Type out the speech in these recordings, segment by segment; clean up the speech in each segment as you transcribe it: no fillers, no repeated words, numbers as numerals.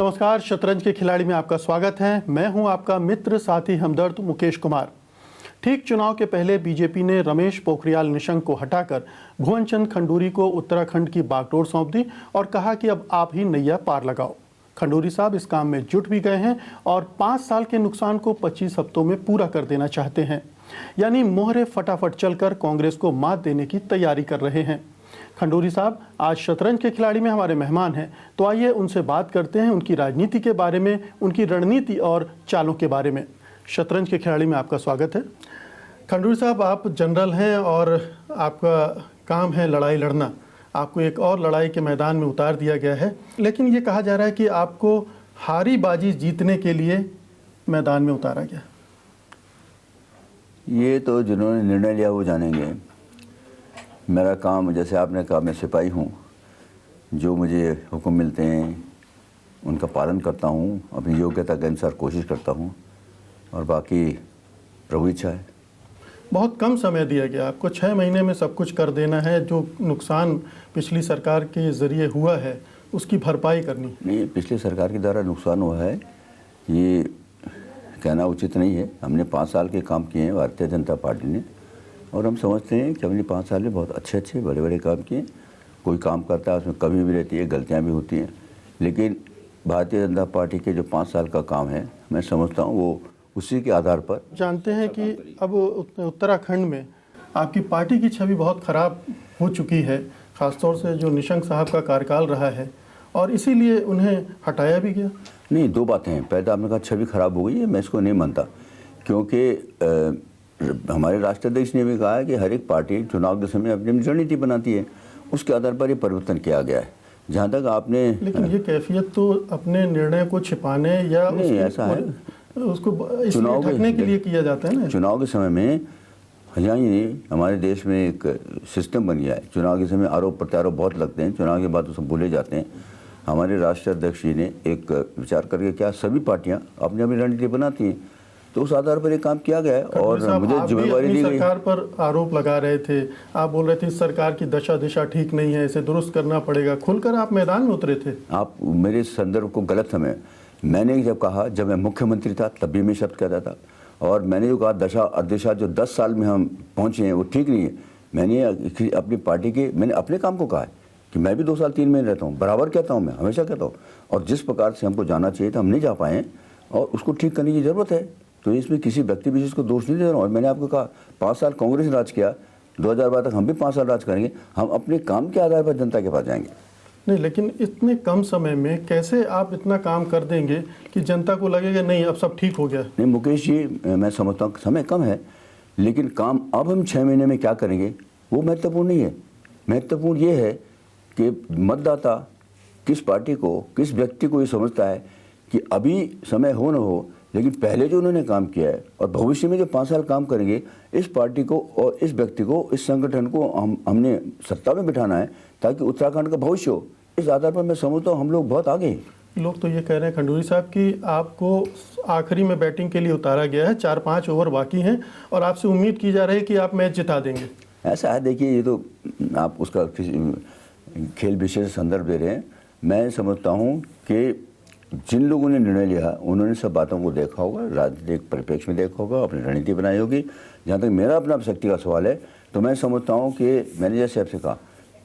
नमस्कार, शतरंज के खिलाड़ी में आपका स्वागत है। मैं हूं आपका मित्र साथी हमदर्द मुकेश कुमार। ठीक चुनाव के पहले बीजेपी ने रमेश पोखरियाल निशंक को हटाकर भुवन चंद खंडूरी को उत्तराखंड की बागडोर सौंप दी और कहा कि अब आप ही नैया पार लगाओ। खंडूरी साहब इस काम में जुट भी गए हैं और 5 साल के नुकसान को 25 हफ्तों में पूरा कर देना चाहते हैं, यानी मोहरे फटाफट चलकर कांग्रेस को मात देने की तैयारी कर रहे हैं। खंडूरी साहब आज शतरंज के खिलाड़ी में हमारे मेहमान हैं, तो आइए उनसे बात करते हैं उनकी राजनीति के बारे में, उनकी रणनीति और चालों के बारे में। शतरंज के खिलाड़ी में आपका स्वागत है। खंडूरी साहब, आप जनरल हैं और आपका काम है लड़ाई लड़ना। आपको एक और लड़ाई के मैदान में उतार दिया गया है, लेकिन ये कहा जा रहा है कि आपको हारी बाजी जीतने के लिए मैदान में उतारा गया। ये तो जिन्होंने निर्णय लिया वो जानेंगे। मेरा काम, जैसे आपने कहा, मैं सिपाही हूँ। जो मुझे हुक्म मिलते हैं उनका पालन करता हूँ, अपनी योग्यता के अनुसार कोशिश करता हूँ, और बाकी प्रभु इच्छा है। बहुत कम समय दिया गया आपको, 6 महीने में सब कुछ कर देना है। जो नुकसान पिछली सरकार के ज़रिए हुआ है उसकी भरपाई करनी। नहीं, पिछली सरकार के द्वारा नुकसान हुआ है ये कहना उचित नहीं है। हमने 5 साल के काम किए हैं भारतीय जनता पार्टी ने, और हम समझते हैं कि हमने 5 साल में बहुत अच्छे बड़े काम किए। कोई काम करता है उसमें कमी भी रहती है, गलतियां भी होती हैं, लेकिन भारतीय जनता पार्टी के जो 5 साल का काम है, मैं समझता हूँ वो उसी के आधार पर। जानते हैं कि अब उत्तराखंड में आपकी पार्टी की छवि बहुत ख़राब हो चुकी है, ख़ासतौर से जो निशंक साहब का कार्यकाल रहा है, और इसीलिए उन्हें हटाया भी गया। नहीं, 2 बातें हैं। पहले आपने कहा छवि खराब हो गई है, मैं इसको नहीं मानता, क्योंकि हमारे राष्ट्राध्यक्ष ने भी कहा है कि हर एक पार्टी चुनाव के समय अपनी रणनीति बनाती है, उसके आधार पर ये परिवर्तन किया गया है। जहाँ तक आपने, लेकिन ये कैफियत तो अपने निर्णय को छिपाने या नहीं, ऐसा है, उसको चुनाव ढकने के लिए किया जाता है ना। चुनाव के समय में हमारे देश में एक सिस्टम बन गया है। चुनाव के समय आरोप प्रत्यारोप बहुत लगते हैं, चुनाव के बाद तो सब भूले जाते हैं। हमारे राष्ट्राध्यक्ष जी ने एक विचार करके, क्या सभी पार्टियाँ अपनी अपनी रणनीति बनाती हैं, तो उस आधार पर ये काम किया गया है। और मुझे जिम्मेवारी दी गई। सरकार पर आरोप लगा रहे थे, आप बोल रहे थे सरकार की दशा दिशा ठीक नहीं है, इसे दुरुस्त करना पड़ेगा, खुलकर आप मैदान में उतरे थे। आप मेरे संदर्भ को गलत समय, मैंने जब कहा, जब मैं मुख्यमंत्री था तब भी मैं शब्द कहता था, और मैंने जो कहा दशा अदशा जो 10 साल में हम पहुँचे हैं वो ठीक नहीं है। मैंने अपनी पार्टी के, मैंने अपने काम को कहा है कि मैं भी 2 साल 3 महीने रहता हूँ, बराबर कहता हूँ, मैं हमेशा कहता हूँ। और जिस प्रकार से हमको जाना चाहिए था हम नहीं जा पाए, और उसको ठीक करने की ज़रूरत है। तो इसमें किसी व्यक्ति विशेष को दोष नहीं दे रहा हूँ। और मैंने आपको कहा 5 साल कांग्रेस ने राज किया, 2012 तक हम भी 5 साल राज करेंगे। हम अपने काम के आधार पर जनता के पास जाएंगे। नहीं, लेकिन इतने कम समय में कैसे आप इतना काम कर देंगे कि जनता को लगेगा नहीं अब सब ठीक हो गया। नहीं मुकेश जी, मैं समझता हूँ समय कम है, लेकिन काम अब हम 6 महीने में क्या करेंगे वो महत्वपूर्ण नहीं है। महत्वपूर्ण ये है कि मतदाता किस पार्टी को, किस व्यक्ति को ये समझता है कि अभी समय हो न हो, लेकिन पहले जो उन्होंने काम किया है और भविष्य में जो 5 साल काम करेंगे, इस पार्टी को और इस व्यक्ति को, इस संगठन को हमने सत्ता में बिठाना है ताकि उत्तराखंड का भविष्य हो। इस आधार पर मैं समझता हूँ हम लोग बहुत आगे हैं। लोग तो ये कह रहे हैं खंडूरी साहब कि आपको आखिरी में बैटिंग के लिए उतारा गया है, 4-5 ओवर बाकी हैं और आपसे उम्मीद की जा रही है कि आप मैच जिता देंगे। ऐसा है, देखिए ये तो आप उसका खेल विशेष संदर्भ दे रहे हैं। मैं समझता हूँ कि जिन लोगों ने निर्णय लिया उन्होंने सब बातों को देखा होगा, राजनीतिक परिप्रेक्ष्य में देखा होगा, अपनी रणनीति बनाई होगी। जहाँ तक मेरा अपना शक्ति का सवाल है, तो मैं समझता हूँ कि मैंने जैसे आपसे कहा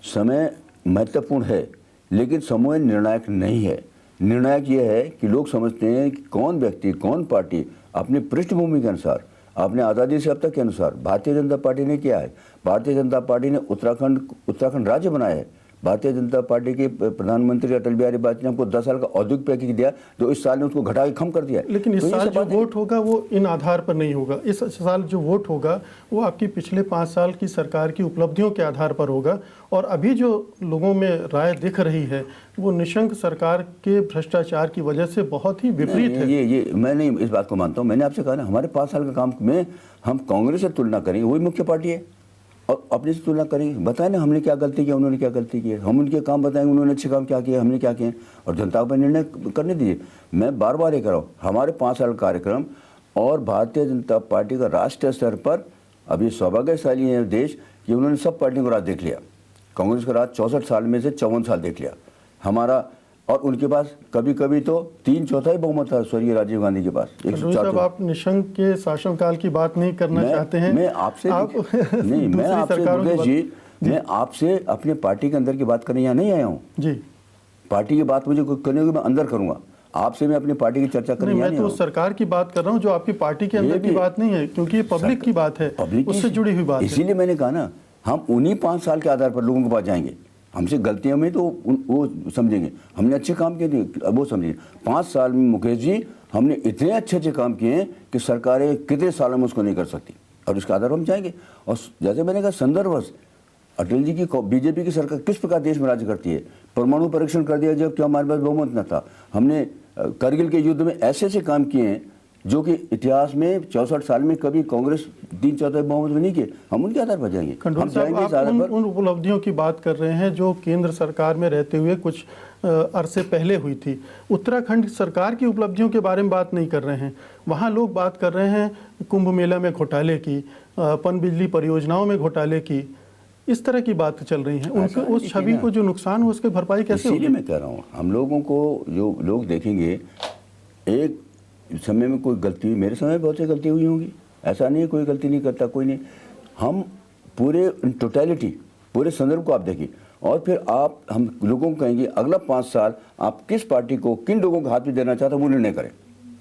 समय महत्वपूर्ण है, लेकिन समय निर्णायक नहीं है। निर्णायक ये है कि लोग समझते हैं कि कौन व्यक्ति, कौन पार्टी अपनी पृष्ठभूमि के अनुसार, अपने आज़ादी से अब तक के अनुसार भारतीय जनता पार्टी ने किया है। भारतीय जनता पार्टी ने उत्तराखंड राज्य बनाया है। भारतीय जनता पार्टी के प्रधानमंत्री अटल बिहारी वाजपेयी ने हमको 10 साल का औद्योगिक पैकेज दिया, जो इस साल ने उसको घटा के कम कर दिया। लेकिन इस साल जो वोट होगा वो इन आधार पर नहीं होगा। इस साल जो वोट होगा वो आपकी पिछले 5 साल की सरकार की उपलब्धियों के आधार पर होगा, और अभी जो लोगों में राय दिख रही है वो निशंक सरकार के भ्रष्टाचार की वजह से बहुत ही विपरीत है। ये मैं नहीं इस बात को मानता हूँ। मैंने आपसे कहा ना, हमारे 5 साल का काम में हम कांग्रेस से तुलना करेंगे, वही मुख्य पार्टी है, और अपने से तुलना करेंगे। बताएं ना हमने क्या गलती किया, उन्होंने क्या गलती की है। हम उनके काम बताएंगे, उन्होंने अच्छे काम क्या किए, हमने क्या किए, और जनता पर निर्णय करने दीजिए। मैं बार बार ये कर रहा हूँ, हमारे 5 साल कार्यक्रम और भारतीय जनता पार्टी का राष्ट्रीय स्तर पर अभी सौभाग्यशाली है देश कि उन्होंने सब पार्टियों को राज देख लिया। कांग्रेस का राज 64 साल में से 54 साल देख लिया। हमारा और उनके पास कभी कभी तो 3/4 बहुमत था स्वर्गीय राजीव गांधी के पास। खंडूरी साहब, आप निशंक के शासनकाल की बात नहीं करना चाहते हैं? मैं आपसे नहीं, मैं आपसे मुकेश जी, मैं आपसे अपने पार्टी के अंदर की बात करने यहाँ नहीं आया हूँ जी। पार्टी की बात मुझे करने होगी, मैं अंदर करूंगा। आपसे मैं अपनी पार्टी की चर्चा करने मैं तो सरकार की बात कर रहा हूँ, जो आपकी पार्टी के अंदर की बात नहीं है, क्योंकि ये पब्लिक की बात है, उससे जुड़ी हुई बात है। इसीलिए मैंने कहा ना, हम उन्हीं 5 साल के आधार पर लोगों के पास जाएंगे। हमसे गलतियां में तो वो समझेंगे, हमने अच्छे काम किए थे वो समझेंगे। 5 साल में मुकेश जी हमने इतने अच्छे काम किए हैं कि सरकारें कितने सालों में उसको नहीं कर सकती, और इसके आधार पर हम जाएंगे। और जैसे मैंने कहा संदर्भवश अटल जी की बीजेपी की सरकार किस प्रकार देश में राज्य करती है। परमाणु परीक्षण कर दिया जब क्या हमारे पास बहुमत न था। हमने करगिल के युद्ध में ऐसे ऐसे काम किए हैं जो कि इतिहास में 64 साल में कभी कांग्रेस 3/4 बहुमत में नहीं किए। हम उनके आधार पर जाएंगे। खंडूरी साहब, आप उन उपलब्धियों की बात कर रहे हैं जो केंद्र सरकार में रहते हुए कुछ अरसे पहले हुई थी। उत्तराखंड सरकार की उपलब्धियों के बारे में बात नहीं कर रहे हैं। वहाँ लोग बात कर रहे हैं कुंभ मेला में घोटाले की, पनबिजली परियोजनाओं में घोटाले की, इस तरह की बात चल रही है। उनके उस छवि को जो नुकसान हो उसके भरपाई कैसे होगी? इसीलिए मैं कह रहा हूँ, हम लोगों को जो लोग देखेंगे, एक समय में कोई गलती हुई, मेरे समय में बहुत सी गलती हुई होंगी, ऐसा नहीं है कोई गलती नहीं करता, कोई नहीं। हम पूरे टोटलिटी, पूरे संदर्भ को आप देखिए, और फिर आप हम लोगों को कहेंगे अगला 5 साल आप किस पार्टी को, किन लोगों को हाथ में देना चाहते हैं वो निर्णय करें।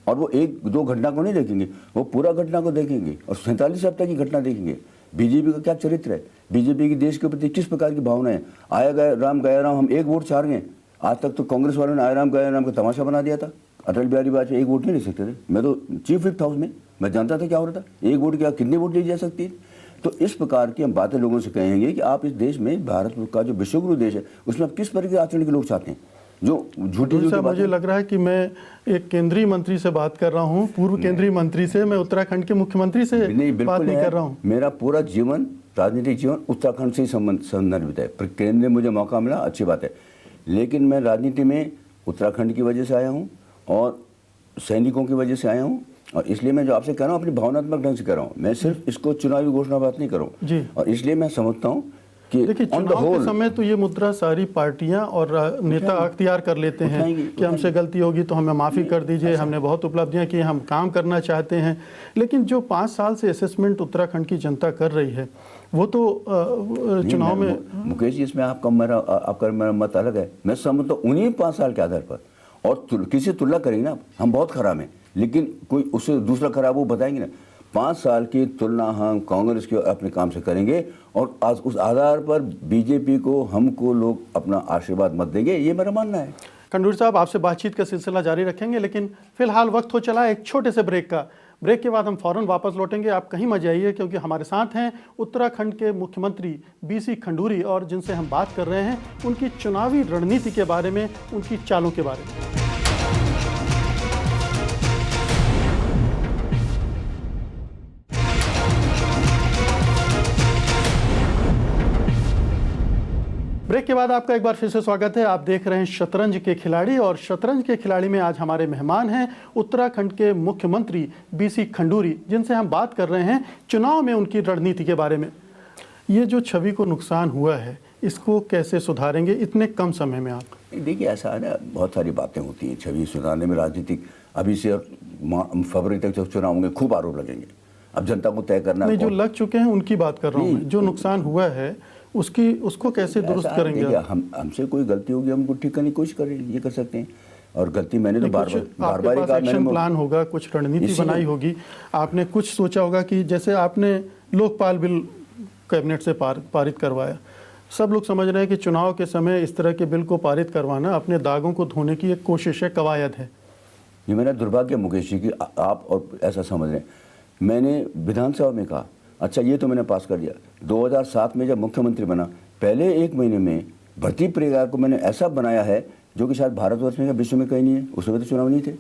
और वो 1-2 घटना को नहीं देखेंगे, वो पूरा घटना को देखेंगे और 47 हफ्ते की घटना देखेंगे। बीजेपी का क्या चरित्र है, बीजेपी की देश के प्रति किस प्रकार की भावना है। आया गया राम, हम 1 वोट चार गए। आज तक तो कांग्रेस वालों ने आया राम गया राम का तमाशा बना दिया था। अटल बिहारी वाजपेयी 1 वोट नहीं ले सकते थे। मैं तो चीफ विप था उसमें, मैं जानता था क्या हो रहा था। 1 वोट क्या कितने वोट ली जा सकती है। तो इस प्रकार की हम बातें लोगों से कहेंगे कि आप इस देश में, भारत का जो विश्वगुरु देश है, उसमें आप किस प्रकार के आचरण के लोग चाहते हैं जो झूठी। मुझे लग रहा है कि मैं एक केंद्रीय मंत्री से बात कर रहा हूँ, पूर्व केंद्रीय मंत्री से। मैं उत्तराखंड के मुख्यमंत्री से बात नहीं कर रहा हूँ। मेरा पूरा जीवन, राजनीतिक जीवन उत्तराखंड से ही संदर्भित है। पर केंद्र ने मुझे मौका मिला, अच्छी बात है, लेकिन मैं राजनीति में उत्तराखंड की वजह से आया हूँ और सैनिकों की वजह से आया हूँ। और इसलिए मैं जो आपसे कह रहा हूँ अपनी भावनात्मक ढंग से कह रहा हूँ, मैं सिर्फ इसको चुनावी घोषणा बात नहीं कर रहा हूँ। और इसलिए मैं समझता हूँ कि देखिए, चुनाव के समय तो ये मुद्रा सारी पार्टियां और नेता अख्तियार कर लेते हैं कि हमसे गलती होगी तो हमें माफ़ी कर दीजिए, हमने बहुत उपलब्धियां की, हम काम करना चाहते हैं। लेकिन जो 5 साल से असेसमेंट उत्तराखंड की जनता कर रही है वो तो चुनाव में। मुकेश जी, इसमें आपका मेरा मत अलग है। मैं समझता हूँ उन्हीं 5 साल के आधार पर, और किसी तुलना करेंगे ना, हम बहुत खराब हैं, लेकिन कोई उससे दूसरा खराब वो बताएंगे ना। 5 साल की तुलना हम कांग्रेस के अपने काम से करेंगे, और आज उस आधार पर बीजेपी को, हमको लोग अपना आशीर्वाद मत देंगे, ये मेरा मानना है। खंडूरी साहब, आपसे बातचीत का सिलसिला जारी रखेंगे, लेकिन फिलहाल वक्त हो चला एक छोटे से ब्रेक का। ब्रेक के बाद हम फौरन वापस लौटेंगे। आप कहीं मत जाइए, क्योंकि हमारे साथ हैं उत्तराखंड के मुख्यमंत्री BC खंडूरी, और जिनसे हम बात कर रहे हैं उनकी चुनावी रणनीति के बारे में, उनकी चालों के बारे में। ब्रेक के बाद आपका एक बार फिर से स्वागत है। आप देख रहे हैं शतरंज के खिलाड़ी, और शतरंज के खिलाड़ी में आज हमारे मेहमान हैं उत्तराखंड के मुख्यमंत्री BC खंडूरी, जिनसे हम बात कर रहे हैं चुनाव में उनकी रणनीति के बारे में। ये जो छवि को नुकसान हुआ है, इसको कैसे सुधारेंगे इतने कम समय में आप? देखिए, ऐसा है ना, बहुत सारी बातें होती हैं छवि सुधारने में। राजनीतिक अभी से फरवरी तक जब चुनाव होंगे खूब आरोप लगेंगे। अब जनता को तय करना नहीं, जो लग चुके हैं उनकी बात कर रहा हूँ। जो नुकसान हुआ है उसको कैसे दुरुस्त करेंगे? हमसे कोई गलती होगी, हम उनको ठीक करने की कोशिश करेंगे, ये कर सकते हैं। और गलती मैंने तो बार बार एक्शन प्लान होगा, कुछ रणनीति बनाई होगी, आपने कुछ सोचा होगा कि जैसे आपने लोकपाल बिल कैबिनेट से पारित करवाया। सब लोग समझ रहे हैं कि चुनाव के समय इस तरह के बिल को पारित करवाना अपने दागों को धोने की एक कोशिश है, कवायद है। ये मेरा दुर्भाग्य मुकेश जी कि आप और ऐसा समझ रहे हैं। मैंने विधानसभा में कहा, अच्छा ये तो मैंने पास कर दिया। 2007 में जब मुख्यमंत्री बना, पहले 1 महीने में भर्ती प्रक्रिया को मैंने ऐसा बनाया है जो कि शायद भारतवर्ष में या विश्व में कहीं नहीं है। उस समय तो चुनाव नहीं थे।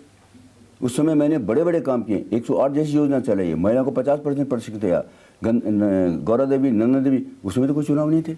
उस समय मैंने बड़े बड़े काम किए, 108 जैसी योजना चलाई, महिला को 50% प्रशिक्षित किया, गौरा देवी, नंदा देवी, उस समय तो कोई चुनाव नहीं थे।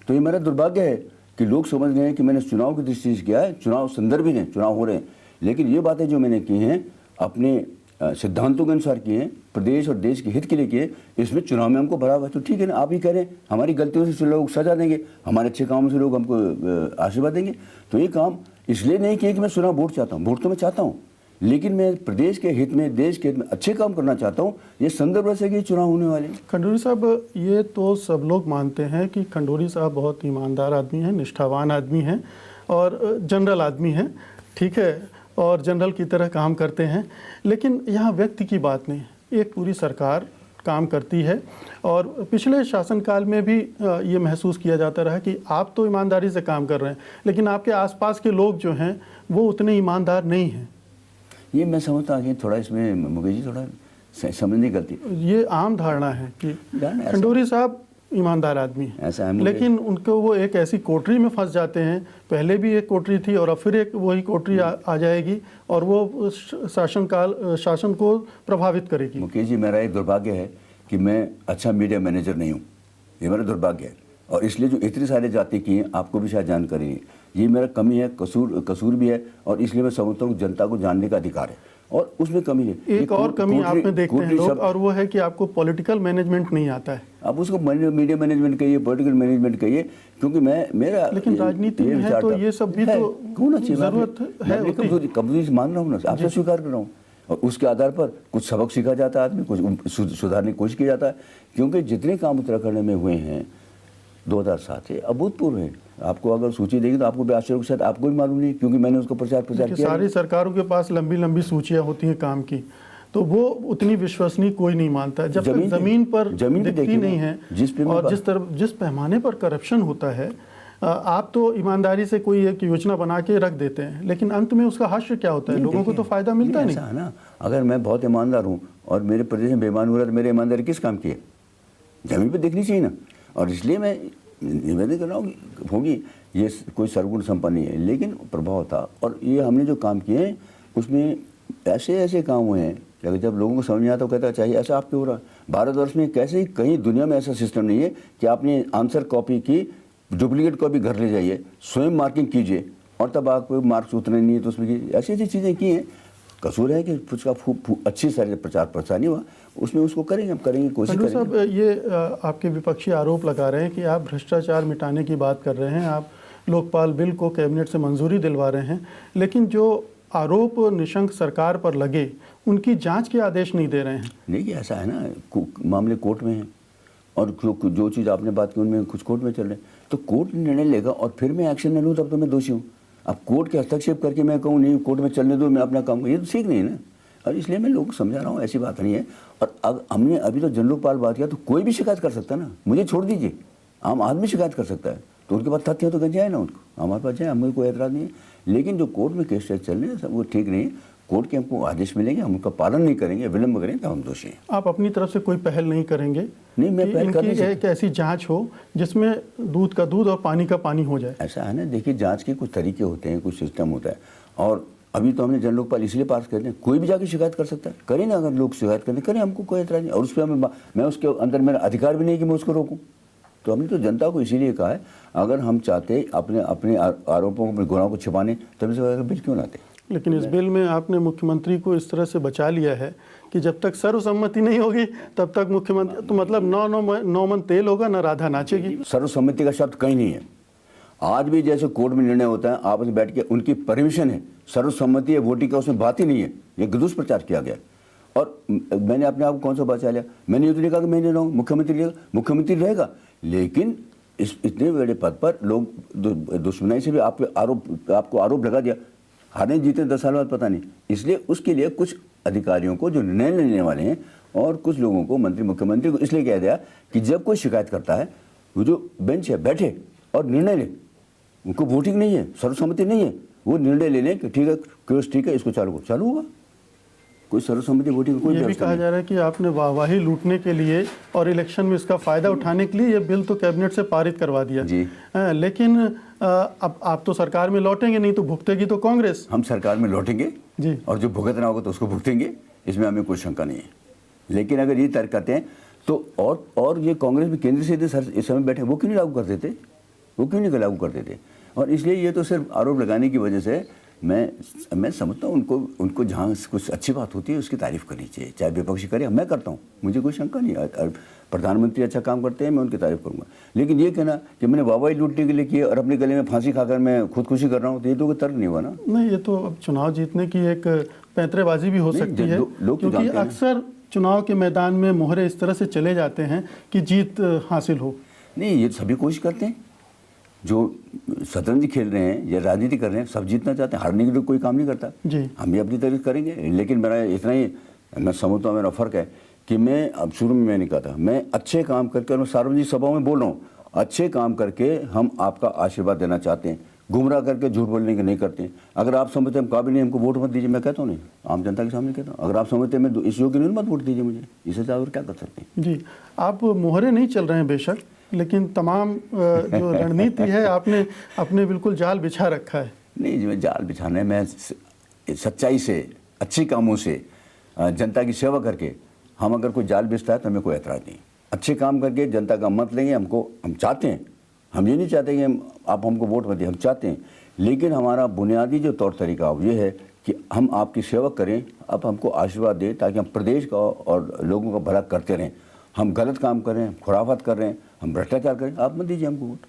तो ये मेरा दुर्भाग्य है कि लोग समझ रहे हैं कि मैंने चुनाव की दृष्टि से किया है, चुनाव संदर्भित हैं, चुनाव हो रहे हैं, लेकिन ये बातें जो मैंने की हैं अपने सिद्धांतों के अनुसार किए हैं, प्रदेश और देश के हित के लिए किए, इसमें चुनाव में हमको भरा हुआ है। तो ठीक है ना, आप ही कह रहे हैं हमारी गलतियों से लोग सजा देंगे, हमारे अच्छे कामों से लोग हमको आशीर्वाद देंगे। तो ये काम इसलिए नहीं किए कि मैं चुनाव वोट चाहता हूँ, वोट तो मैं चाहता हूँ, लेकिन मैं प्रदेश के हित में, देश के हित में अच्छे काम करना चाहता हूँ। ये संदर्भ से कि चुनाव होने वाले हैं। खंडूरी साहब, ये तो सब लोग मानते हैं कि खंडूरी साहब बहुत ईमानदार आदमी हैं, निष्ठावान आदमी हैं और जनरल आदमी हैं, ठीक है, और जनरल की तरह काम करते हैं। लेकिन यहाँ व्यक्ति की बात नहीं, एक पूरी सरकार काम करती है और पिछले शासनकाल में भी ये महसूस किया जाता रहा कि आप तो ईमानदारी से काम कर रहे हैं, लेकिन आपके आसपास के लोग जो हैं वो उतने ईमानदार नहीं हैं। ये मैं समझता हूँ कि थोड़ा इसमें मुकेश जी थोड़ा समझने की गलती, ये आम धारणा है कि खंडूरी साहब ईमानदार आदमी हैं, ऐसा है, लेकिन उनको वो एक ऐसी कोठरी में फंस जाते हैं। पहले भी एक कोठरी थी और अब फिर एक वही कोठरी आ जाएगी और वो शासन को प्रभावित करेगी। मुकेश जी, मेरा एक दुर्भाग्य है कि मैं अच्छा मीडिया मैनेजर नहीं हूँ, ये मेरा दुर्भाग्य है। और इसलिए जो इतनी सारी जाति की हैं, आपको भी शायद जानकारी है, ये मेरा कमी है, कसूर भी है। और इसलिए मैं समझता हूँ जनता को जानने का अधिकार है और उसमें कमी है। एक और कमी आप में देखते हैं लोग, और वो है कि आपको पॉलिटिकल मैनेजमेंट नहीं आता है। आप उसको मीडिया मैनेजमेंट कहिए, पॉलिटिकल मैनेजमेंट कहिए, क्योंकि मेरा लेकिन राजनीति में है तो ये सब भी तो जरूरत है। कमजोरी मान रहा हूँ ना, आपसे स्वीकार कर रहा हूँ। और उसके आधार पर कुछ सबक सीखा जाता है, आदमी कुछ सुधारने की कोशिश की जाता है। क्योंकि जितने काम उत्तराखंड में हुए हैं 2007 से अभूतपूर्व है। आपको अगर सूची देगी तो आपको भी आश्चर्य, शायद आपको भी मालूम नहीं, क्योंकि मैंने उसको प्रचार किया। सारी सरकारों के पास लंबी लंबी सूचियां होती हैं काम की, तो वो उतनी विश्वसनीय कोई नहीं मानता है जब तक जमीन पर दिखती नहीं है। और जिस पैमाने पर करप्शन होता है, आप तो ईमानदारी से कोई एक योजना बना के रख देते हैं, लेकिन अंत में उसका हश्र क्या होता है? लोगों को तो फायदा मिलता नहीं है ना। अगर मैं बहुत ईमानदार हूँ और मेरे प्रदेश में बेईमान हो रहा है तो मेरे ईमानदारी किस काम की है? जमीन पर दिखनी चाहिए ना। और इसलिए मैं निवेदन कर रहा हूँ कि होगी, ये कोई सर्वगुण संपन्न है, लेकिन प्रभाव था। और ये हमने जो काम किए हैं उसमें ऐसे काम हुए हैं कि अगर जब लोगों को समझ नहीं आता तो कहता चाहिए ऐसा आप क्यों हो रहा है। भारतवर्ष में कैसे ही कहीं दुनिया में ऐसा सिस्टम नहीं है कि आपने आंसर कॉपी की डुप्लीकेट कॉपी घर ले जाइए, स्वयं मार्किंग कीजिए और तब आपको मार्क्स उतने नहीं है तो उसमें ऐसी चीज़ें की हैं। कसूर है कि उसका अच्छी सारी प्रचार प्रसार नहीं हुआ, उसमें उसको करेंगे, हम करेंगे, कोशिश करेंगे। साहब, ये आपके विपक्षी आरोप लगा रहे हैं कि आप भ्रष्टाचार मिटाने की बात कर रहे हैं, आप लोकपाल बिल को कैबिनेट से मंजूरी दिलवा रहे हैं, लेकिन जो आरोप निशंक सरकार पर लगे उनकी जांच के आदेश नहीं दे रहे हैं। नहीं, ऐसा है ना, मामले कोर्ट में हैं और जो चीज़ आपने बात की उनमें कुछ कोर्ट में चल रहे हैं, तो कोर्ट निर्णय लेगा और फिर मैं एक्शन न लूँ तब तो मैं दोषी हूँ। अब कोर्ट के हस्तक्षेप करके मैं कहूँ नहीं कोर्ट में चलने दो, मैं अपना काम, ये तो ठीक नहीं है ना। और इसलिए मैं लोगों को समझा रहा हूँ, ऐसी बात नहीं है। और हमने अभी तो जन लोकपाल बात किया, तो कोई भी शिकायत कर सकता है ना, मुझे छोड़ दीजिए, आम आदमी शिकायत कर सकता है, तो उनके पास तथ्य तो जाए ना, उनको हमारे पास जाए, हमें कोई एतराज़ नहीं है। लेकिन जो कोर्ट में केस चल रहे हैं वो ठीक नहीं है। कोर्ट के हमको आदेश मिलेंगे, हम उनका पालन नहीं करेंगे, विलंब करेंगे तो हम दोषी हैं। आप अपनी तरफ से कोई पहल नहीं करेंगे? नहीं, मैं पहल करनी चाहिए। एक ऐसी जांच हो जिसमें दूध का दूध और पानी का पानी हो जाए। ऐसा है ना, देखिए जांच के कुछ तरीके होते हैं, कुछ सिस्टम होता है। और अभी तो हमने जन लोकपाल इसलिए पास कर दिया, कोई भी जाके शिकायत कर सकता है, करें ना, अगर लोग शिकायत करते करें, हमको कोई एतराज़ नहीं। और उस पर मैं उसके अंदर मेरा अधिकार भी नहीं कि मैं उसको रोकूँ। तो हमने तो जनता को इसीलिए कहा है, अगर हम चाहते अपने आरोपों अपने गुनाहों को छिपाने, तब से बिल क्यों लाते। लेकिन इस बिल में आपने मुख्यमंत्री को इस तरह से बचा लिया है कि जब तक सर्वसम्मति नहीं होगी तब तक मुख्यमंत्री, तो मतलब नौ मन तेल होगा ना राधा नाचेगी। सर्वसम्मति का शब्द कहीं नहीं है। आज भी जैसे कोर्ट में निर्णय होता है, आपस में बैठ के उनकी परमिशन है, सर्वसम्मति है, वोटिंग का उसमें बात ही नहीं है। ये दुष्प्रचार किया गया। और मैंने अपने आप को कौन सा बचा लिया? मैंने ये तो नहीं कहा कि मैं नहीं रहूँ, मुख्यमंत्री रहेगा, लेकिन इस इतने बड़े पद पर लोग दुश्मनाई से भी आपको आरोप लगा दिया, हारे जीते 10 साल बाद पता नहीं। इसलिए उसके लिए कुछ अधिकारियों को जो निर्णय लेने वाले हैं और कुछ लोगों को, मुख्यमंत्री को इसलिए कह दिया कि जब कोई शिकायत करता है, वो जो बेंच है बैठे और निर्णय ले, उनको वोटिंग नहीं है, सर्वसम्मति नहीं है, वो निर्णय ले लें कि ठीक है, केस ठीक है, इसको चालू होगा। कोई सर्वसम्मति वोटिंग कोई ये भी कहा जा रहा है कि आपने वाहवाही लूटने के लिए और इलेक्शन में इसका फायदा उठाने के लिए ये बिल तो कैबिनेट से पारित करवा दिया जी। लेकिन अब आप तो सरकार में लौटेंगे नहीं, तो भुगतेगी तो कांग्रेस। हम सरकार में लौटेंगे जी, और जो भुगतना होगा तो उसको भुगतेंगे, इसमें हमें कोई शंका नहीं है। लेकिन अगर ये तर्क करते हैं तो और ये कांग्रेस भी केंद्र से इस समय बैठे, वो क्यों नहीं लागू कर देते? और इसलिए ये तो सिर्फ आरोप लगाने की वजह से मैं समझता हूँ उनको जहाँ कुछ अच्छी बात होती है उसकी तारीफ करनी चाहिए, चाहे विपक्षी करे, मैं करता हूँ, मुझे कोई शंका नहीं है। और प्रधानमंत्री अच्छा काम करते हैं, मैं उनकी तारीफ करूँगा। लेकिन ये कहना कि मैंने वाहवाही लूटने के लिए किए और अपने गले में फांसी खाकर मैं खुदकुशी कर रहा हूँ, तो ये तो कोई तर्क नहीं हुआ ना। नहीं, ये तो अब चुनाव जीतने की एक पैंतरेबाजी भी हो सकती है, लोग तो क्योंकि जानते हैं। अक्सर चुनाव के मैदान में मोहरे इस तरह से चले जाते हैं कि जीत हासिल हो। नहीं, ये सभी कोशिश करते हैं, जो शतरंज खेल रहे हैं या राजनीति कर रहे हैं, सब जीतना चाहते हैं, हारने के लिए कोई काम नहीं करता जी। हम भी अपनी तारीफ करेंगे। लेकिन मेरा इतना ही मैं समझता हूँ, मेरा फ़र्क है कि मैं अब शुरू में मैंने कहा था, मैं अच्छे काम करके, और मैं सार्वजनिक सभाओं में बोल रहा हूँ, अच्छे काम करके हम आपका आशीर्वाद देना चाहते हैं, गुमराह करके झूठ बोलने के नहीं करते हैं। अगर आप समझते हैं हम काबिल नहीं, हमको वोट मत दीजिए, मैं कहता हूँ नहीं, आम जनता के सामने कहता हूँ, अगर आप समझते हैं मैं इस योग्य नहीं, मत वोट दीजिए मुझे, इससे ज़्यादा और क्या कर सकते हैं। जी, आप मोहरे नहीं चल रहे हैं बेशक, लेकिन तमाम जो रणनीति है आपने बिल्कुल जाल बिछा रखा है। नहीं, जो जाल बिछाना है, मैं सच्चाई से, अच्छे कामों से, जनता की सेवा करके, हम अगर कोई जाल बिछता है तो हमें कोई एतराज़ नहीं। अच्छे काम करके जनता का मत लेंगे, हम चाहते हैं, हम ये नहीं चाहते कि आप हमको वोट मत दें, हम चाहते हैं, लेकिन हमारा बुनियादी जो तौर तरीका ये है कि हम आपकी सेवा करें, आप हमको आशीर्वाद दें, ताकि हम प्रदेश का और लोगों का भला करते रहें। हम गलत काम कर रहे हैं, खुराफात कर रहे हैं, हम भ्रष्टाचार करें, आप मत दीजिए हमको वोट।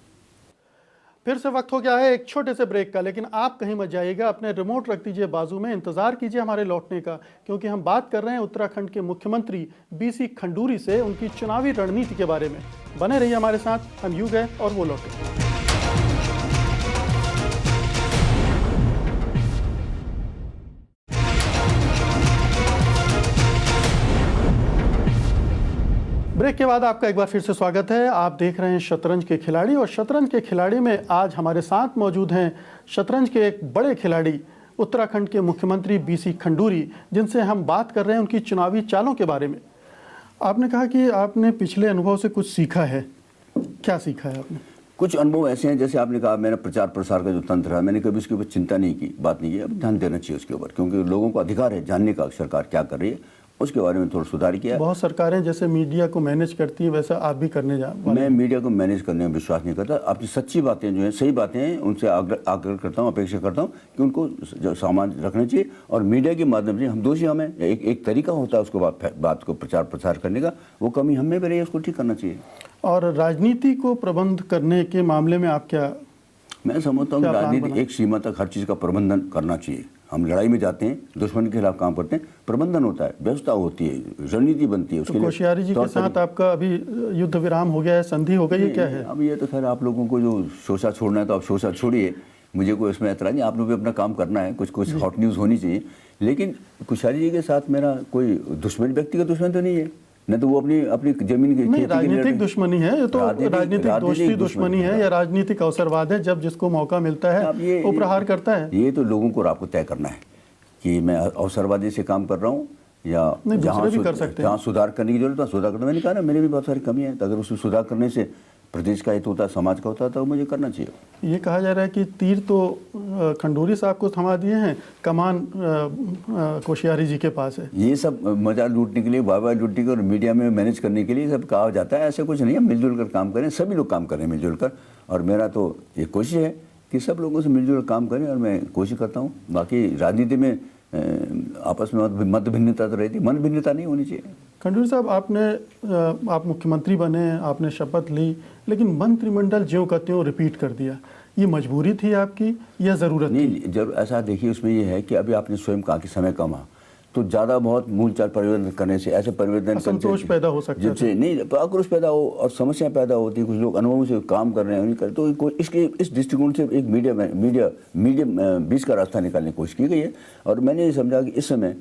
फिर से वक्त हो गया है एक छोटे से ब्रेक का, लेकिन आप कहीं मत जाइएगा, अपने रिमोट रख दीजिए बाजू में, इंतजार कीजिए हमारे लौटने का, क्योंकि हम बात कर रहे हैं उत्तराखंड के मुख्यमंत्री बीसी खंडूरी से, उनकी चुनावी रणनीति के बारे में। बने रहिए हमारे साथ, हम यूं गए और वो लौटे। ब्रेक के बाद आपका एक बार फिर से स्वागत है। आप देख रहे हैं शतरंज के खिलाड़ी, और शतरंज के खिलाड़ी में आज हमारे साथ मौजूद हैं शतरंज के एक बड़े खिलाड़ी, उत्तराखंड के मुख्यमंत्री बीसी खंडूरी, जिनसे हम बात कर रहे हैं उनकी चुनावी चालों के बारे में। आपने कहा कि आपने पिछले अनुभव से कुछ सीखा है, क्या सीखा है आपने? कुछ अनुभव ऐसे हैं, जैसे आपने कहा, मेरा प्रचार प्रसार का जो तंत्र है, मैंने कभी उसके ऊपर चिंता नहीं की, बात नहीं की। अब ध्यान देना चाहिए उसके ऊपर, क्योंकि लोगों को अधिकार है जानने का सरकार क्या कर रही है, उसके बारे में थोड़ा सुधार किया। बहुत सरकारें जैसे मीडिया को मैनेज करती है, वैसा आप भी करने मैं मीडिया को मैनेज करने में विश्वास नहीं करता। अपनी सच्ची बातें जो हैं, सही बातें हैं, उनसे आग्रह करता हूँ, अपेक्षा करता हूँ कि उनको जो सामान रखना चाहिए, और मीडिया के माध्यम से हम दोषी, हमें एक तरीका होता है उसको बात को प्रचार प्रसार करने का, वो कमी हमें भी रही है, उसको ठीक करना चाहिए। और राजनीति को प्रबंध करने के मामले में आप क्या? मैं समझता हूँ कि राजनीति एक सीमा तक हर चीज़ का प्रबंधन करना चाहिए। हम लड़ाई में जाते हैं, दुश्मन के खिलाफ काम करते हैं, प्रबंधन होता है, व्यवस्था होती है, रणनीति बनती है। तो कोश्यारी जी के साथ आपका अभी युद्ध विराम हो गया है, संधि हो गई है, क्या है? अब ये तो खैर आप लोगों को जो शोषा छोड़ना है तो आप शोषा छोड़िए, मुझे कोई इसमें एतराज़ नहीं। आप लोग भी अपना काम करना है, कुछ हॉट न्यूज़ होनी चाहिए। लेकिन कोश्यारी जी के साथ मेरा कोई दुश्मन, व्यक्तिगत दुश्मन तो नहीं है, न तो वो अपनी जमीन की नहीं, राजनीतिक दुश्मनी है ये तो, राजनीतिक दोस्ती दुश्मनी है या राजनीतिक अवसरवाद है, जब जिसको मौका मिलता है वो प्रहार करता है। ये तो लोगों को आपको तय करना है कि मैं अवसरवादी से काम कर रहा हूँ या जहाँ सुधार करने की जरूरत है सुधार करना। मैंने कहा ना, मेरे भी बहुत सारी कमी है, तो अगर उसमें सुधार करने से प्रदेश का हित होता है, समाज का होता है, तो मुझे करना चाहिए। ये कहा जा रहा है कि तीर तो खंडूरी साहब को थमा दिए हैं, कमान कोश्यारी जी के पास है। ये सब मजाक लूटने के लिए, वाह लूटने के और मीडिया में मैनेज करने के लिए सब कहा जाता है, ऐसा कुछ नहीं है। मिलजुल कर काम करें, सभी लोग काम करें मिलजुल कर, और मेरा तो ये कोशिश है कि सब लोगों से मिलजुल काम करें, और मैं कोशिश करता हूँ। बाकी राजनीति में आपस में मत भिन्नता तो रहती, मन भिन्नता नहीं होनी चाहिए। खंडूरी साहब, आप मुख्यमंत्री बने, आपने शपथ ली, लेकिन मंत्रिमंडल ज्यों का त्यों रिपीट कर दिया। ये मजबूरी थी आपकी या ज़रूरत नहीं? जरूर ऐसा देखिए, उसमें ये है कि अभी आपने स्वयं कहा कि समय कम है, तो ज़्यादा बहुत मूल चाल परिवर्तन करने से ऐसे परिवर्तन संतोष पैदा हो सकता है, जिससे नहीं आक्रोश पैदा हो और समस्या पैदा होती है। कुछ लोग अनुभव से काम कर रहे हैं, नहीं कर, तो इस दृष्टिकोण से एक मीडिया बीच का रास्ता निकालने की कोशिश की गई है। और मैंने ये समझा कि इस समय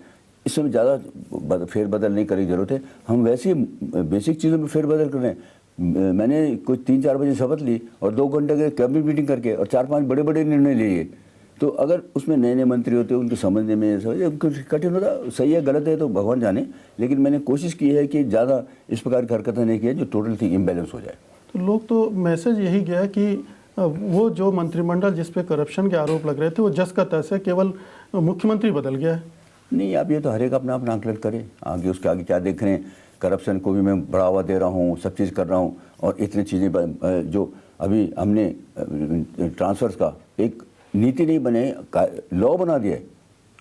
ज़्यादा फेरबदल नहीं करने की जरूरत है। हम वैसे बेसिक चीज़ों में फेरबदल कर रहे हैं। मैंने कुछ 3-4 बजे शपथ ली और 2 घंटे के कैबिनेट मीटिंग करके और 4-5 बड़े निर्णय लिए, तो अगर उसमें नए मंत्री होते उनको समझने में कठिन होता। सही है गलत है तो भगवान जाने, लेकिन मैंने कोशिश की है कि ज़्यादा इस प्रकार की हरकतें नहीं की है जो टोटल थी इम्बैलेंस हो जाए। तो लोग तो मैसेज यही गया कि वो जो मंत्रिमंडल जिस पे करप्शन के आरोप लग रहे थे वो जस का तस है, केवल मुख्यमंत्री बदल गया है। नहीं, आप ये तो हर एक अपना आकलन करे, आगे उसके आगे क्या देख रहे हैं। करप्शन को भी मैं बढ़ावा दे रहा हूँ, सब चीज़ कर रहा हूँ, और इतनी चीज़ें जो अभी हमने ट्रांसफर्स का एक नीति नहीं बने, लॉ बना दिया है,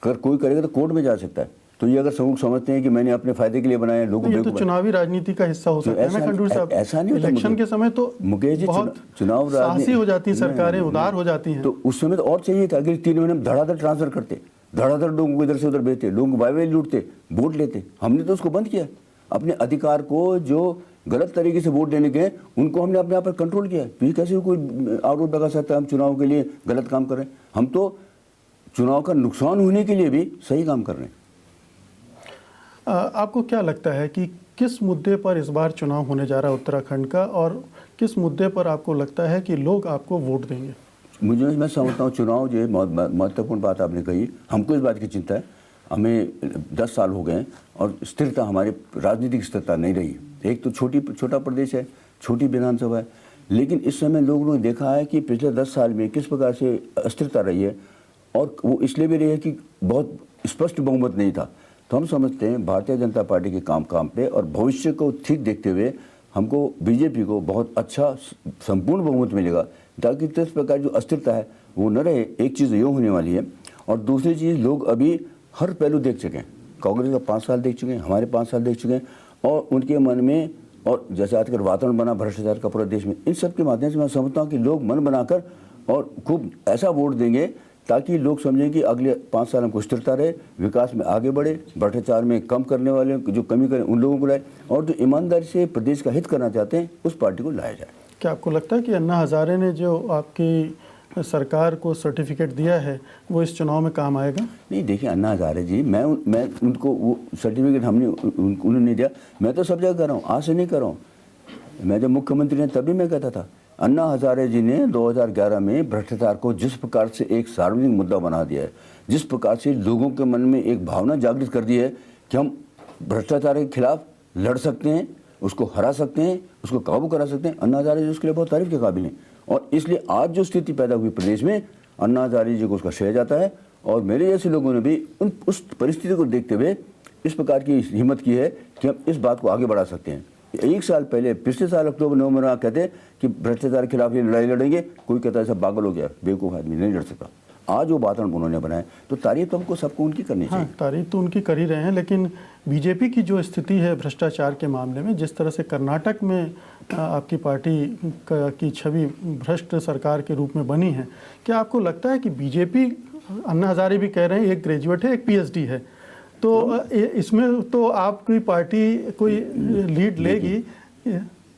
अगर कोई करेगा तो कोर्ट में जा सकता है। तो ये अगर सब लोग समझते हैं कि मैंने अपने फायदे के लिए बनाया, लोगों ये तो चुनावी राजनीति का हिस्सा हो सकता है ना खंडूरी साहब। ऐसा नहीं होता इलेक्शन के समय तो मुकेश जी, बहुत चुनाव साहसी हो जाती हैं सरकारें, उदार हो जाती हैं। तो उस समय तो और चाहिए था, अगले 3 महीने में धड़ाधड़ ट्रांसफर करते, धड़ाधड़ लोगों को इधर से उधर भेजते, लोगों को वाई लूटते, वोट लेते। हमने तो उसको बंद किया। अपने अधिकार को, जो गलत तरीके से वोट देने के, उनको हमने अपने आप पर कंट्रोल किया। तो ये कैसे कोई आरोप लगा सकता है हम चुनाव के लिए गलत काम कर रहे हैं? हम तो चुनाव का नुकसान होने के लिए भी सही काम कर रहे हैं। आपको क्या लगता है कि किस मुद्दे पर इस बार चुनाव होने जा रहा है उत्तराखंड का, और किस मुद्दे पर आपको लगता है कि लोग आपको वोट देंगे? मैं समझता हूँ चुनाव जो है महत्वपूर्ण बात आपने कही। हमको इस बात की चिंता है, हमें 10 साल हो गए हैं और स्थिरता, हमारी राजनीतिक स्थिरता नहीं रही। एक तो छोटा प्रदेश है, छोटी विधानसभा है, लेकिन इस समय लोगों ने देखा है कि पिछले 10 साल में किस प्रकार से अस्थिरता रही है, और वो इसलिए भी रही है कि बहुत स्पष्ट बहुमत नहीं था। तो हम समझते हैं भारतीय जनता पार्टी के काम पे और भविष्य को ठीक देखते हुए हमको बीजेपी को बहुत अच्छा संपूर्ण बहुमत मिलेगा, ताकि इस प्रकार जो अस्थिरता है वो न रहे। एक चीज़ ये होने वाली है, और दूसरी चीज़ लोग अभी हर पहलू देख चुके हैं। कांग्रेस का 5 साल देख चुके हैं, हमारे 5 साल देख चुके हैं, और उनके मन में, और जैसे आजकल वातावरण बना भ्रष्टाचार का पूरे देश में, इन सब के माध्यम से मैं समझता हूँ कि लोग मन बनाकर और खूब ऐसा वोट देंगे ताकि लोग समझें कि अगले 5 साल हमको स्थिरता रहे, विकास में आगे बढ़े, भ्रष्टाचार में कम करने वाले जो कमी करें उन लोगों को लाए, और जो ईमानदारी से प्रदेश का हित करना चाहते हैं उस पार्टी को लाया जाए। क्या आपको लगता है कि अन्ना हजारे ने जो आपकी सरकार को सर्टिफिकेट दिया है वो इस चुनाव में काम आएगा? नहीं, देखिए अन्ना हजारे जी, मैं उनको वो सर्टिफिकेट उन्होंने दिया। मैं तो सब जगह कर रहा हूँ, आज से नहीं कर रहा हूँ। मैं जब मुख्यमंत्री ने तभी मैं कहता था, अन्ना हजारे जी ने 2011 में भ्रष्टाचार को जिस प्रकार से एक सार्वजनिक मुद्दा बना दिया है, जिस प्रकार से लोगों के मन में एक भावना जागृत कर दी है कि हम भ्रष्टाचार के खिलाफ लड़ सकते हैं, उसको हरा सकते हैं, उसको काबू करा सकते हैं, अन्ना हजारे जी उसके लिए बहुत तारीफ के काबिल हैं। और इसलिए आज जो स्थिति पैदा हुई प्रदेश में, अन्ना हजारे जी को उसका श्रेय जाता है। और मेरे जैसे लोगों ने भी उस परिस्थिति को देखते हुए इस प्रकार की हिम्मत की है कि हम इस बात को आगे बढ़ा सकते हैं। 1 साल पहले, पिछले साल अक्टूबर-नवंबर में कहते कि भ्रष्टाचार के खिलाफ ये लड़ाई लड़ेंगे, कोई कहता है सब पागल हो गया, बेवकूफ़ आदमी नहीं लड़ सकता। आज वो वातावरण उन्होंने बनाया, तो तारीफ तो हमको सबको उनकी करनी चाहिए। हाँ, तारीफ तो उनकी कर ही रहे हैं, लेकिन बीजेपी की जो स्थिति है भ्रष्टाचार के मामले में, जिस तरह से कर्नाटक में आपकी पार्टी की छवि भ्रष्ट सरकार के रूप में बनी है, क्या आपको लगता है कि बीजेपी, अन्ना हजारे भी कह रहे हैं एक ग्रेजुएट है, एक पीएचडी है, तो इसमें तो आपकी पार्टी कोई लीड लेगी?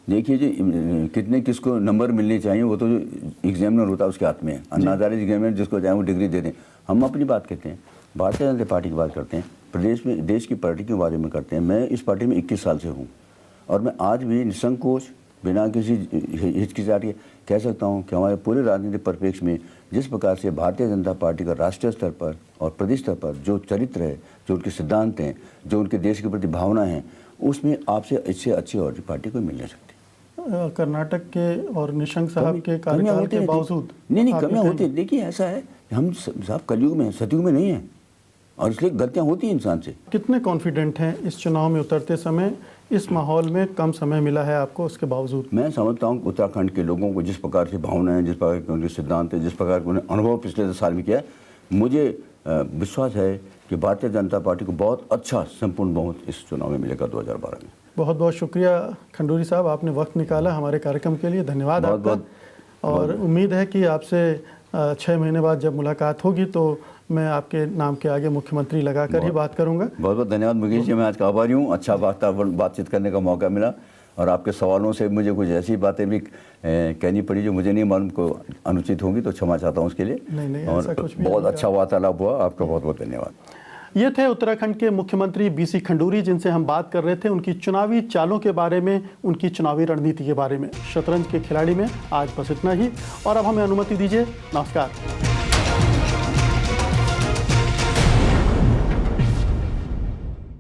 देखिए जी, कितने किसको नंबर मिलने चाहिए वो तो जो एग्जामिनर होता है उसके हाथ में है। अन्ना हजारे एग्जामिनर जिसको चाहे वो डिग्री दे दें। हम अपनी बात कहते हैं, भारतीय जनता पार्टी की बात करते हैं, प्रदेश में देश की पार्टी के बारे में करते हैं। मैं इस पार्टी में 21 साल से हूँ, और मैं आज भी निसंकोच, बिना किसी हिचकिचाहट के कह सकता हूँ कि हमारे पूरे राजनीतिक परिप्रेक्ष्य में जिस प्रकार से भारतीय जनता पार्टी का राष्ट्रीय स्तर पर और प्रदेश स्तर पर जो चरित्र है, जो उनके सिद्धांत हैं, जो उनके देश के प्रति भावना है, उसमें आपसे इससे अच्छी और पार्टी को मिल नहीं सकती। कर्नाटक के और निशंक साहब के कार्यकाल के बावजूद नहीं कमियां होती है। देखिए ऐसा है, हम साहब कलयुग में, सतयुग में नहीं है, और इसलिए गलतियां होती हैं इंसान से। कितने कॉन्फिडेंट हैं इस चुनाव में उतरते समय? इस माहौल में कम समय मिला है आपको, उसके बावजूद? मैं समझता हूँ उत्तराखंड के लोगों को जिस प्रकार की भावना है, जिस प्रकार के उनके सिद्धांत है, जिस प्रकार का उन्हें अनुभव पिछले 10 साल में किया है, मुझे विश्वास है कि भारतीय जनता पार्टी को बहुत अच्छा संपूर्ण बहुमत इस चुनाव में मिलेगा 2012 में। बहुत बहुत शुक्रिया खंडूरी साहब, आपने वक्त निकाला हमारे कार्यक्रम के लिए, धन्यवाद आपका। और उम्मीद है कि आपसे 6 महीने बाद जब मुलाकात होगी तो मैं आपके नाम के आगे मुख्यमंत्री लगाकर ही बात करूंगा। बहुत बहुत धन्यवाद मुकेश जी, मैं आज का आभारी हूँ। अच्छा बातचीत करने का मौका मिला, और आपके सवालों से मुझे कुछ ऐसी बातें भी कहनी पड़ी जो मुझे नहीं मालूम को अनुचित होंगी, तो क्षमा चाहता हूँ उसके लिए। नहीं, और ऐसा कुछ भी बहुत अच्छा वार्तालाप हुआ, आपका बहुत बहुत धन्यवाद। ये थे उत्तराखंड के मुख्यमंत्री बीसी खंडूरी, जिनसे हम बात कर रहे थे उनकी चुनावी चालों के बारे में, उनकी चुनावी रणनीति के बारे में। शतरंज के खिलाड़ी में आज बस इतना ही, और अब हमें अनुमति दीजिए। नमस्कार।